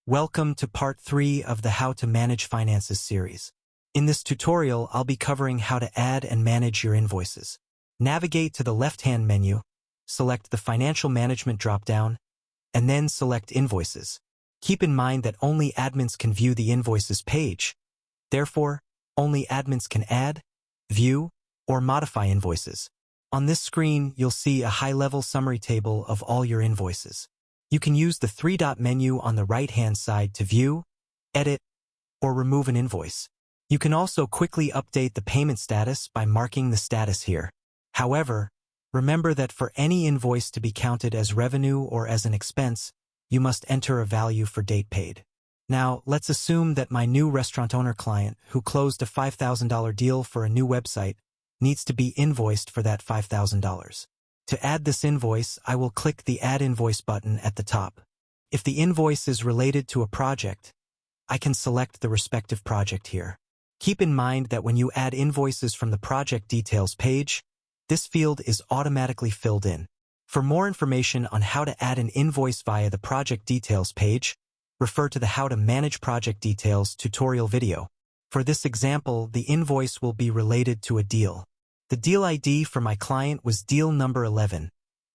Welcome to part 3 of the How to Manage Finances series. In this tutorial, I'll be covering how to add and manage your invoices. Navigate to the left-hand menu, select the Financial Management drop-down, and then select Invoices. Keep in mind that only admins can view the Invoices page. Therefore, only admins can add, view, or modify invoices. On this screen, you'll see a high-level summary table of all your invoices. You can use the three-dot menu on the right-hand side to view, edit, or remove an invoice. You can also quickly update the payment status by marking the status here. However, remember that for any invoice to be counted as revenue or as an expense, you must enter a value for date paid. Now, let's assume that my new restaurant owner client, who closed a $5,000 deal for a new website, needs to be invoiced for that $5,000. To add this invoice, I will click the Add Invoice button at the top. If the invoice is related to a project, I can select the respective project here. Keep in mind that when you add invoices from the Project Details page, this field is automatically filled in. For more information on how to add an invoice via the Project Details page, refer to the How to Manage Project Details tutorial video. For this example, the invoice will be related to a deal. The deal ID for my client was deal number 11,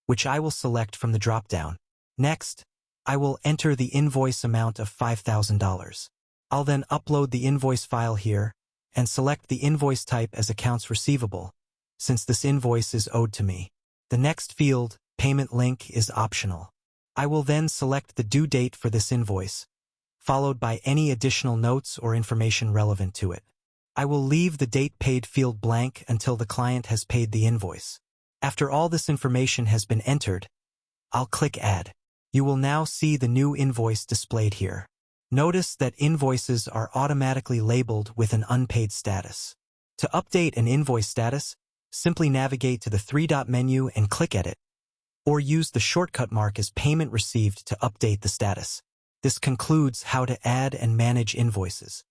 which I will select from the drop-down. Next, I will enter the invoice amount of $5,000. I'll then upload the invoice file here and select the invoice type as accounts receivable, since this invoice is owed to me. The next field, payment link, is optional. I will then select the due date for this invoice, followed by any additional notes or information relevant to it. I will leave the date paid field blank until the client has paid the invoice. After all this information has been entered, I'll click Add. You will now see the new invoice displayed here. Notice that invoices are automatically labeled with an unpaid status. To update an invoice status, simply navigate to the three-dot menu and click Edit, or use the shortcut mark as Payment Received to update the status. This concludes how to add and manage invoices.